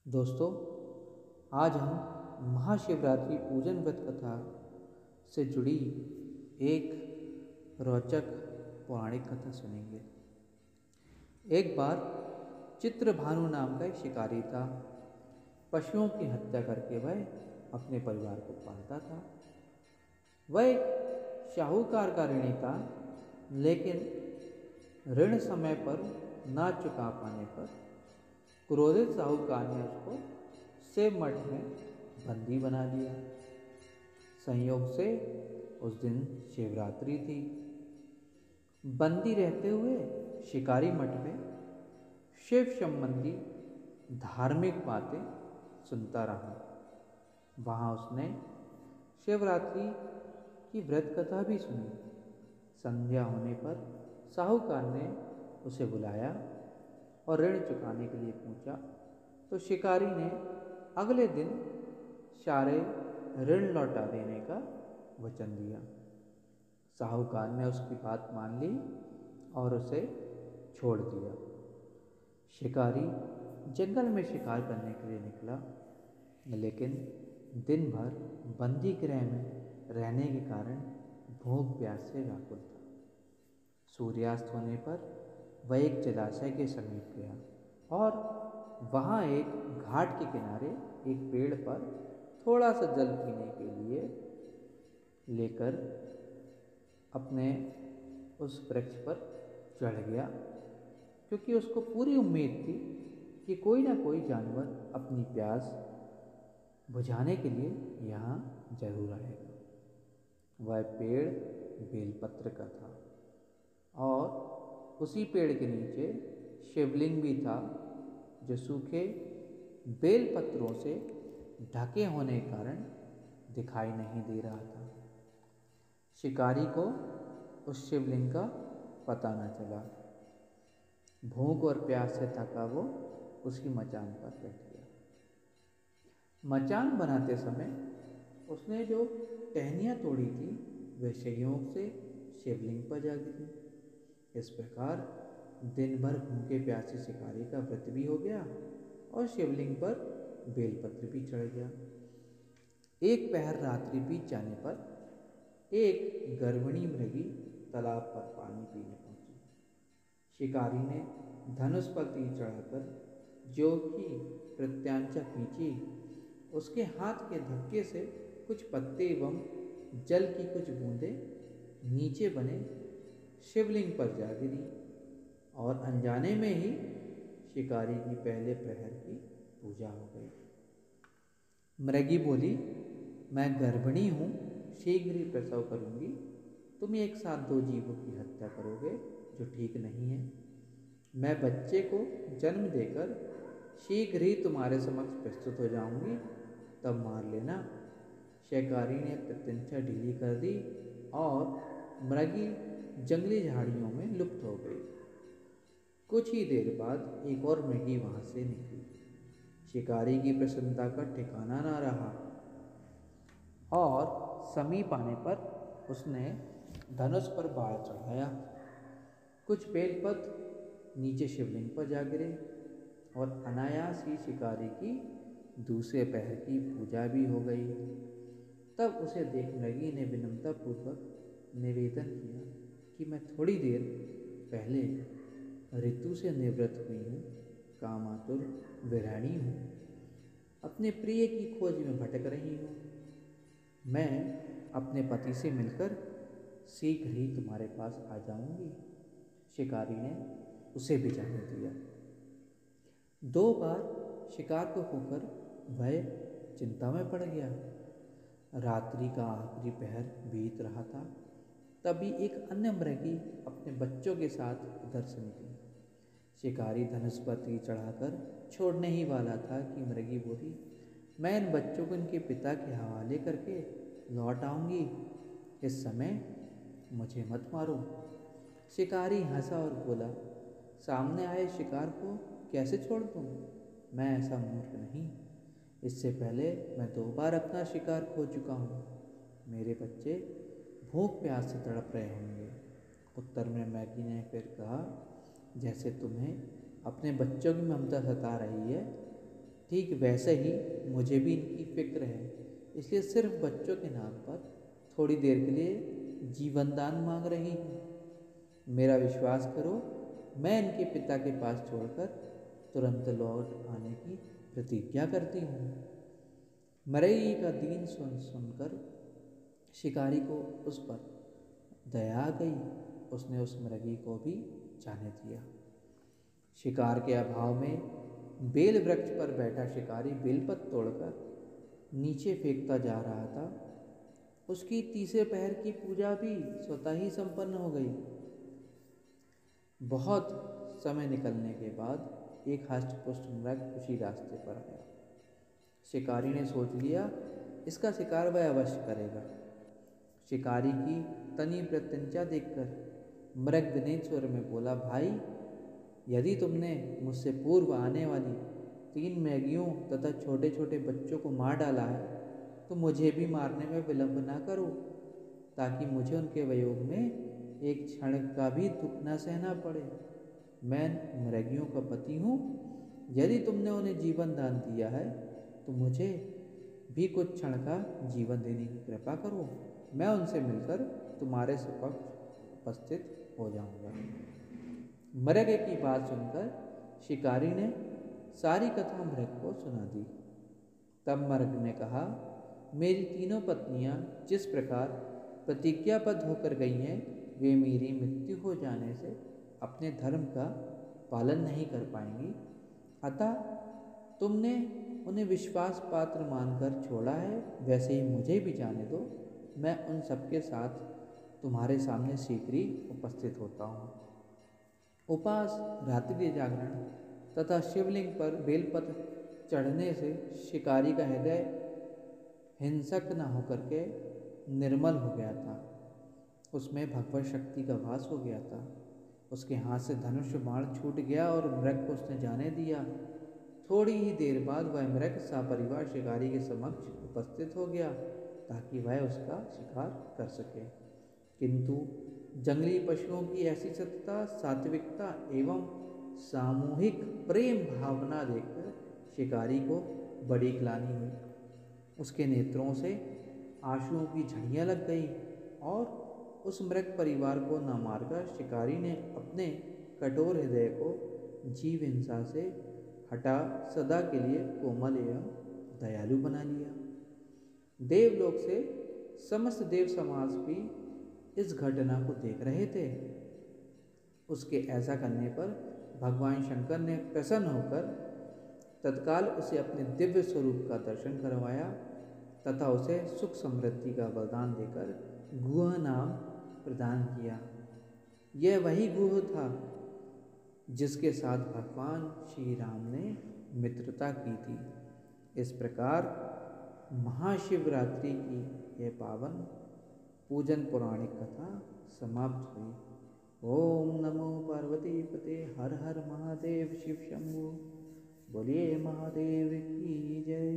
दोस्तों, आज हम महाशिवरात्रि पूजन व्रत कथा से जुड़ी एक रोचक पौराणिक कथा सुनेंगे। एक बार चित्रभानु नाम का एक शिकारी था। पशुओं की हत्या करके वह अपने परिवार को पालता था। वह एक शाहूकार का ऋणी था, लेकिन ऋण समय पर ना चुका पाने पर क्रोधित साहूकार ने उसको सेव मठ में बंदी बना लिया। संयोग से उस दिन शिवरात्रि थी। बंदी रहते हुए शिकारी मठ में शिव संबंधी धार्मिक बातें सुनता रहा। वहाँ उसने शिवरात्रि की व्रत कथा भी सुनी। संध्या होने पर साहूकार ने उसे बुलाया और ऋण चुकाने के लिए पूछा, तो शिकारी ने अगले दिन सारे ऋण लौटा देने का वचन दिया। साहूकार ने उसकी बात मान ली और उसे छोड़ दिया। शिकारी जंगल में शिकार करने के लिए निकला, लेकिन दिन भर बंदी गृह में रहने के कारण भूख प्यास से व्याकुल था। सूर्यास्त होने पर वह एक जलाशय के समीप गया और वहाँ एक घाट के किनारे एक पेड़ पर थोड़ा सा जल पीने के लिए लेकर अपने उस वृक्ष पर चढ़ गया, क्योंकि उसको पूरी उम्मीद थी कि कोई ना कोई जानवर अपनी प्यास बुझाने के लिए यहाँ जरूर आएगा। वह पेड़ बेलपत्र का था और उसी पेड़ के नीचे शिवलिंग भी था, जो सूखे बेलपत्रों से ढके होने के कारण दिखाई नहीं दे रहा था। शिकारी को उस शिवलिंग का पता न चला। भूख और प्यास से थका वो उसकी मचान पर बैठ गया। मचान बनाते समय उसने जो टहनियाँ तोड़ी थी वे संयोग से शिवलिंग पर जा गिरी। इस प्रकार दिन भर भूखे प्यासे शिकारी का व्रत भी हो गया और शिवलिंग पर बेलपत्र भी चढ़ गया। एक पहर रात्रि बीत जाने पर एक गर्भिणी मृगी तालाब पर पानी पीने पहुंची। शिकारी ने धनुष पर तीर चढ़ाकर जो की प्रत्यांचा खींची, उसके हाथ के धक्के से कुछ पत्ते एवं जल की कुछ बूंदें नीचे बने शिवलिंग पर जा गिरी और अनजाने में ही शिकारी की पहले प्रहर की पूजा हो गई। मृगी बोली, मैं गर्भिणी हूँ, शीघ्र ही प्रसव करूँगी। तुम एक साथ दो जीवों की हत्या करोगे, जो ठीक नहीं है। मैं बच्चे को जन्म देकर शीघ्र ही तुम्हारे समक्ष प्रस्तुत हो जाऊँगी, तब मार लेना। शिकारी ने प्रत्यंचा ढीली कर दी और मृगी जंगली झाड़ियों में लुप्त हो गई। कुछ ही देर बाद एक और मृगी वहां से निकली। शिकारी की प्रसन्नता का ठिकाना ना रहा और समीप आने पर उसने धनुष पर बाण चढ़ाया। कुछ बेलपत्र नीचे शिवलिंग पर जा गिरे और अनायास ही शिकारी की दूसरे पहर की पूजा भी हो गई। तब उसे देख मृगी ने विनम्रतापूर्वक निवेदन किया कि मैं थोड़ी देर पहले ऋतु से निवृत्त हुई हूँ, कामातुर विरहिणी हूँ, अपने प्रिय की खोज में भटक रही हूँ। मैं अपने पति से मिलकर शीघ्र ही तुम्हारे पास आ जाऊंगी। शिकारी ने उसे भी जाने दिया। 2 बार शिकार को होकर वह चिंता में पड़ गया। रात्रि का आखिरी पहर बीत रहा था, तभी एक अन्य मृगी अपने बच्चों के साथ उधर से निकली। शिकारी धनुष पर तीर चढ़ाकर छोड़ने ही वाला था कि मृगी बोली, मैं इन बच्चों को इनके पिता के हवाले करके लौट आऊंगी। इस समय मुझे मत मारो। शिकारी हंसा और बोला, सामने आए शिकार को कैसे छोड़ दूं? मैं ऐसा मूर्ख नहीं। इससे पहले मैं 2 बार अपना शिकार खो चुका हूँ। मेरे बच्चे भूख प्यास से तड़प रहे होंगे। उत्तर में मैगी ने फिर कहा, जैसे तुम्हें अपने बच्चों की ममता सता रही है, ठीक वैसे ही मुझे भी इनकी फिक्र है, इसलिए सिर्फ बच्चों के नाम पर थोड़ी देर के लिए जीवन दान मांग रही हूँ। मेरा विश्वास करो, मैं इनके पिता के पास छोड़कर तुरंत लौट आने की प्रतिज्ञा करती हूँ। मरई का दीन सुनकर शिकारी को उस पर दया आ गई। उसने उस मृगी को भी जाने दिया। शिकार के अभाव में बेल वृक्ष पर बैठा शिकारी बेलपत तोड़कर नीचे फेंकता जा रहा था। उसकी तीसरे पहर की पूजा भी स्वतः ही संपन्न हो गई। बहुत समय निकलने के बाद एक हष्टपुष्ट मृग उसी रास्ते पर आया। शिकारी ने सोच लिया, इसका शिकार वह अवश्य करेगा। शिकारी की तनी प्रत्यंचा देखकर मृग विनीत स्वर में बोला, भाई, यदि तुमने मुझसे पूर्व आने वाली 3 मैगियों तथा छोटे छोटे बच्चों को मार डाला है तो मुझे भी मारने में विलंब ना करो, ताकि मुझे उनके वियोग में एक क्षण का भी दुख न सहना पड़े। मैं मृगियों का पति हूँ। यदि तुमने उन्हें जीवन दान दिया है तो मुझे भी कुछ क्षण का जीवन देने की कृपा करो। मैं उनसे मिलकर तुम्हारे समक्ष उपस्थित हो जाऊंगा। मृग की बात सुनकर शिकारी ने सारी कथा मृग को सुना दी। तब मृग ने कहा, मेरी तीनों पत्नियां जिस प्रकार प्रतिज्ञाबद्ध होकर गई हैं, वे मेरी मृत्यु हो जाने से अपने धर्म का पालन नहीं कर पाएंगी। अतः तुमने उन्हें विश्वास पात्र मानकर छोड़ा है, वैसे ही मुझे भी जाने दो। मैं उन सबके साथ तुम्हारे सामने शीघ्र ही उपस्थित होता हूँ। उपवास, रात्रि जागरण तथा शिवलिंग पर बेलपत्र चढ़ने से शिकारी का हृदय हिंसक न होकर के निर्मल हो गया था। उसमें भगवत शक्ति का वास हो गया था। उसके हाथ से धनुष बाण छूट गया और मृग को उसने जाने दिया। थोड़ी ही देर बाद वह मृग सपरिवार शिकारी के समक्ष उपस्थित हो गया ताकि वह उसका शिकार कर सके। किंतु जंगली पशुओं की ऐसी सतता, सात्विकता एवं सामूहिक प्रेम भावना देखकर शिकारी को बड़ी ग्लानि हुई। उसके नेत्रों से आंसुओं की झड़ियाँ लग गई और उस मृग परिवार को न मारकर शिकारी ने अपने कठोर हृदय को जीव हिंसा से हटा सदा के लिए कोमल एवं दयालु बना लिया। देवलोक से समस्त देव समाज भी इस घटना को देख रहे थे। उसके ऐसा करने पर भगवान शंकर ने प्रसन्न होकर तत्काल उसे अपने दिव्य स्वरूप का दर्शन करवाया तथा उसे सुख समृद्धि का वरदान देकर गुह नाम प्रदान किया। यह वही गुह था जिसके साथ भगवान श्री राम ने मित्रता की थी। इस प्रकार महाशिवरात्रि की यह पावन पूजन पौराणिक कथा समाप्त हुई। ओम नमो पार्वती पते, हर हर महादेव शिव शंभु। बोलिए महादेव की जय।